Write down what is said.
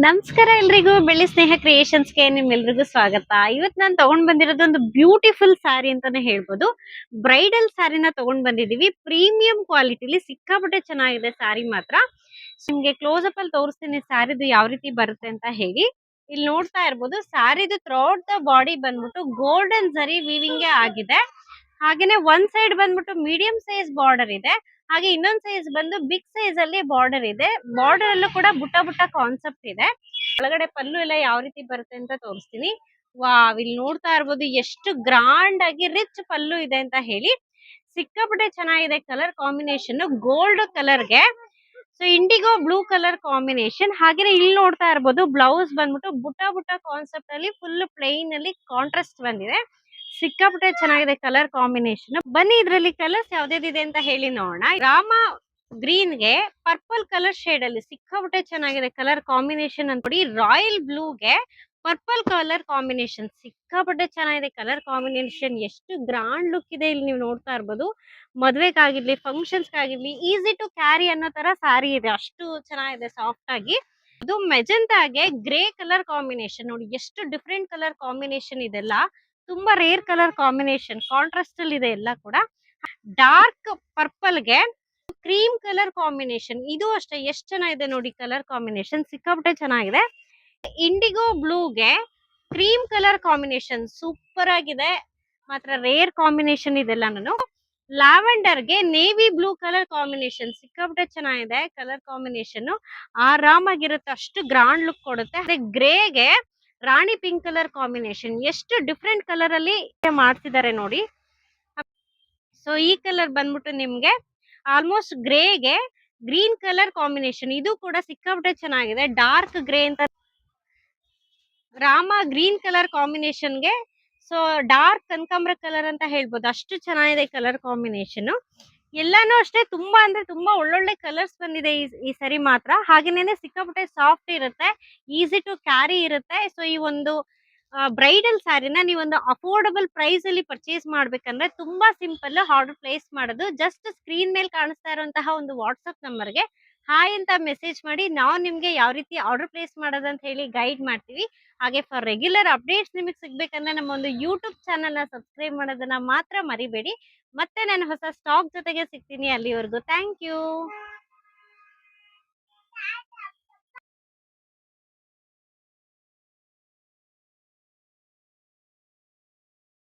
ನಮಸ್ಕಾರ ಎಲ್ರಿಗೂ ಬೆಳ್ಳಿ ಸ್ನೇಹ ಕ್ರಿಯೇಷನ್ಸ್ಗೆ ನಿಮ್ಮೆಲ್ರಿಗೂ ಸ್ವಾಗತ. ಇವತ್ತು ನಾನು ತಗೊಂಡ್ ಬಂದಿರೋದು ಒಂದು ಬ್ಯೂಟಿಫುಲ್ ಸ್ಯಾರಿ ಅಂತಾನೆ ಹೇಳ್ಬೋದು. ಬ್ರೈಡಲ್ ಸ್ಯಾರಿನ ತಗೊಂಡ್ ಬಂದಿದೀವಿ. ಪ್ರೀಮಿಯಂ ಕ್ವಾಲಿಟಿಲಿ ಸಿಕ್ಕಾಪಟ್ಟೆ ಚೆನ್ನಾಗಿದೆ ಸ್ಯಾರಿ ಮಾತ್ರ. ನಿಮ್ಗೆ ಕ್ಲೋಸ್ ಅಪ್ ಅಲ್ಲಿ ತೋರಿಸ್ತೀನಿ ಸ್ಯಾರಿದು ಯಾವ ರೀತಿ ಬರುತ್ತೆ ಅಂತ ಹೇಳಿ. ಇಲ್ಲಿ ನೋಡ್ತಾ ಇರ್ಬೋದು ಸ್ಯಾರಿದು ಥ್ರೂಔಟ್ ದ ಬಾಡಿ ಬಂದ್ಬಿಟ್ಟು ಗೋಲ್ಡನ್ ಜರಿ ವೀವಿಂಗ್ ಆಗಿದೆ. ಹಾಗೇನೆ ಒಂದ್ ಸೈಡ್ ಬಂದ್ಬಿಟ್ಟು ಮೀಡಿಯಂ ಸೈಜ್ ಬಾರ್ಡರ್ ಇದೆ. ಹಾಗೆ ಇನ್ನೊಂದ್ ಸೈಜ್ ಬಂದು ಬಿಗ್ ಸೈಜ್ ಅಲ್ಲಿ ಬಾರ್ಡರ್ ಇದೆ. ಬಾರ್ಡರ್ ಅಲ್ಲೂ ಕೂಡ ಬುಟ್ಟ ಬುಟ್ಟ ಕಾನ್ಸೆಪ್ಟ್ ಇದೆ. ಒಳಗಡೆ ಪಲ್ಲು ಎಲ್ಲ ಯಾವ ರೀತಿ ಬರುತ್ತೆ ಅಂತ ತೋರಿಸ್ತೀನಿ. ವಾವ್, ಇಲ್ಲಿ ನೋಡ್ತಾ ಇರ್ಬೋದು ಎಷ್ಟು ಗ್ರಾಂಡ್ ಆಗಿ ರಿಚ್ ಪಲ್ಲು ಇದೆ ಅಂತ ಹೇಳಿ. ಸಿಕ್ಕಾಪಟ್ಟೆ ಚೆನ್ನಾಗಿದೆ ಕಲರ್ ಕಾಂಬಿನೇಷನ್ ಗೋಲ್ಡ್ ಕಲರ್ಗೆ. So indigo blue colour combination. ಹಾಗೆ ಇಲ್ಲಿ ನೋಡ್ತಾ ಇರ್ಬೋದು ಬ್ಲೌಸ್ ಬಂದ್ಬಿಟ್ಟು ಬುಟ್ಟ ಬುಟ್ಟ ಕಾನ್ಸೆಪ್ಟ್ ಅಲ್ಲಿ ಫುಲ್ ಪ್ಲೈನ್ ಅಲ್ಲಿ ಕಾಂಟ್ರಾಸ್ಟ್ ಬಂದಿದೆ. ಸಿಕ್ಕಾಪಟ್ಟೆ ಚೆನ್ನಾಗಿದೆ ಕಲರ್ ಕಾಂಬಿನೇಷನ್. ಬನ್ನಿ ಇದ್ರಲ್ಲಿ ಕಲರ್ಸ್ ಯಾವ್ದಿದೆ ಅಂತ ಹೇಳಿ ನೋಡೋಣ. ರಾಮ ಗ್ರೀನ್ ಗೆ ಪರ್ಪಲ್ ಕಲರ್ ಶೇಡ್ ಅಲ್ಲಿ ಸಿಕ್ಕಾಪಟ್ಟೆ ಚೆನ್ನಾಗಿದೆ ಕಲರ್ ಕಾಂಬಿನೇಷನ್ ಅಂತ ನೋಡಿ. ರಾಯಲ್ ಬ್ಲೂಗೆ ಪರ್ಪಲ್ ಕಲರ್ ಕಾಂಬಿನೇಷನ್ ಸಿಕ್ಕಾಪಟ್ಟೆ ಚೆನ್ನಾಗಿದೆ ಕಲರ್ ಕಾಂಬಿನೇಷನ್. ಎಷ್ಟು ಗ್ರಾಂಡ್ ಲುಕ್ ಇದೆ ಇಲ್ಲಿ ನೀವು ನೋಡ್ತಾ ಇರ್ಬೋದು. ಮದ್ವೆಗಾಗಿರ್ಲಿ ಫಂಕ್ಷನ್ಸ್ ಆಗಿರ್ಲಿ ಈಸಿ ಟು ಕ್ಯಾರಿ ಅನ್ನೋ ತರ ಸ್ಯಾರಿ ಇದೆ. ಅಷ್ಟು ಚೆನ್ನಾಗಿದೆ ಸಾಫ್ಟ್ ಆಗಿ. ಇದು ಮೆಜೆಂಟಾಗೆ ಗ್ರೇ ಕಲರ್ ಕಾಂಬಿನೇಷನ್ ನೋಡಿ ಎಷ್ಟು ಡಿಫ್ರೆಂಟ್ ಕಲರ್ ಕಾಂಬಿನೇಷನ್ ಇದೆಲ್ಲ. ತುಂಬಾ ರೇರ್ ಕಲರ್ ಕಾಂಬಿನೇಷನ್ ಕಾಂಟ್ರಾಸ್ಟ್ ಅಲ್ಲಿ ಇದೆ ಎಲ್ಲ ಕೂಡ. ಡಾರ್ಕ್ ಪರ್ಪಲ್ ಗೆ ಕ್ರೀಮ್ ಕಲರ್ ಕಾಂಬಿನೇಷನ್ ಇದು ಅಷ್ಟೇ ಎಷ್ಟು ಚೆನ್ನಾಗಿದೆ ನೋಡಿ ಕಲರ್ ಕಾಂಬಿನೇಷನ್ ಸಿಕ್ಕಾಪಟ್ಟೆ ಚೆನ್ನಾಗಿದೆ. ಇಂಡಿಗೋ ಬ್ಲೂಗೆ ಕ್ರೀಮ್ ಕಲರ್ ಕಾಂಬಿನೇಷನ್ ಸೂಪರ್ ಆಗಿದೆ. ಮಾತ್ರ ರೇರ್ ಕಾಂಬಿನೇಷನ್ ಇದೆಲ್ಲ. ನಾನು ಲ್ಯಾವೆಂಡರ್ ಗೆ ನೇವಿ ಬ್ಲೂ ಕಲರ್ ಕಾಂಬಿನೇಷನ್ ಸಿಕ್ಕಾಪಟ್ಟೆ ಚೆನ್ನಾಗಿದೆ ಕಲರ್ ಕಾಂಬಿನೇಷನ್. ಆರಾಮಾಗಿರುತ್ತೆ ಅಷ್ಟು ಗ್ರಾಂಡ್ ಲುಕ್ ಕೊಡುತ್ತೆ. ಅದೇ ಗ್ರೇಗೆ ರಾಣಿ ಪಿಂಕ್ ಕಲರ್ ಕಾಂಬಿನೇಷನ್ ಎಷ್ಟು ಡಿಫ್ರೆಂಟ್ ಕಲರ್ ಅಲ್ಲಿ ಮಾಡ್ತಿದ್ದಾರೆ ನೋಡಿ. ಸೊ ಈ ಕಲರ್ ಬಂದ್ಬಿಟ್ಟು ನಿಮ್ಗೆ ಆಲ್ಮೋಸ್ಟ್ ಗ್ರೇಗೆ ಗ್ರೀನ್ ಕಲರ್ ಕಾಂಬಿನೇಷನ್ ಇದು ಕೂಡ ಸಿಕ್ಕಾಪಟ್ಟೆ ಚೆನ್ನಾಗಿದೆ. ಡಾರ್ಕ್ ಗ್ರೇ ಅಂತ ರಾಮ ಗ್ರೀನ್ ಕಲರ್ ಕಾಂಬಿನೇಷನ್ಗೆ ಸೊ ಡಾರ್ಕ್ ಕನಕಾಂಬರ ಕಲರ್ ಅಂತ ಹೇಳ್ಬೋದು. ಅಷ್ಟು ಚೆನ್ನಾಗಿದೆ ಕಲರ್ ಕಾಂಬಿನೇಷನ್. ಎಲ್ಲಾನು ಅಷ್ಟೇ ತುಂಬಾ ಅಂದ್ರೆ ತುಂಬಾ ಒಳ್ಳೊಳ್ಳೆ ಕಲರ್ಸ್ ಬಂದಿದೆ ಈ ಸರಿ ಮಾತ್ರ. ಹಾಗೇನೆ ಸಿಕ್ಕಾಪಟ್ಟೆ ಸಾಫ್ಟ್ ಇರುತ್ತೆ, ಈಸಿ ಟು ಕ್ಯಾರಿ ಇರುತ್ತೆ. ಸೊ ಈ ಒಂದು ಬ್ರೈಡಲ್ ಸ್ಯಾರಿನ ನೀವೊಂದು ಅಫೋರ್ಡಬಲ್ ಪ್ರೈಸ್ ಅಲ್ಲಿ ಪರ್ಚೇಸ್ ಮಾಡ್ಬೇಕಂದ್ರೆ ತುಂಬಾ ಸಿಂಪಲ್ ಆರ್ಡರ್ ಪ್ಲೇಸ್ ಮಾಡೋದು. ಜಸ್ಟ್ ಸ್ಕ್ರೀನ್ ಮೇಲೆ ಕಾಣಿಸ್ತಾ ಇರುವಂತಹ ಒಂದು ವಾಟ್ಸ್ಆಪ್ ನಂಬರ್ಗೆ ಹಾಯ್ ಅಂತ ಮೆಸೇಜ್ ಮಾಡಿ ನಾವು ನಿಮ್ಗೆ ಯಾವ ರೀತಿ ಆರ್ಡರ್ ಪ್ಲೇಸ್ ಮಾಡೋದಂತ ಹೇಳಿ ಗೈಡ್ ಮಾಡ್ತೀವಿ. ಹಾಗೆ ಫಾರ್ ರೆಗ್ಯುಲರ್ ಅಪ್ಡೇಟ್ಸ್ ನಿಮಗೆ ಸಿಗ್ಬೇಕಂದ್ರೆ ನಮ್ಮ ಒಂದು ಯೂಟ್ಯೂಬ್ ಚಾನಲ್ ನ ಸಬ್ಸ್ಕ್ರೈಬ್ ಮಾಡೋದನ್ನ ಮಾತ್ರ ಮರಿಬೇಡಿ. ಮತ್ತೆ ನಾನು ಹೊಸ ಸ್ಟಾಕ್ ಜೊತೆಗೆ ಸಿಗ್ತೀನಿ. ಅಲ್ಲಿವರೆಗೂ ಥ್ಯಾಂಕ್ ಯು.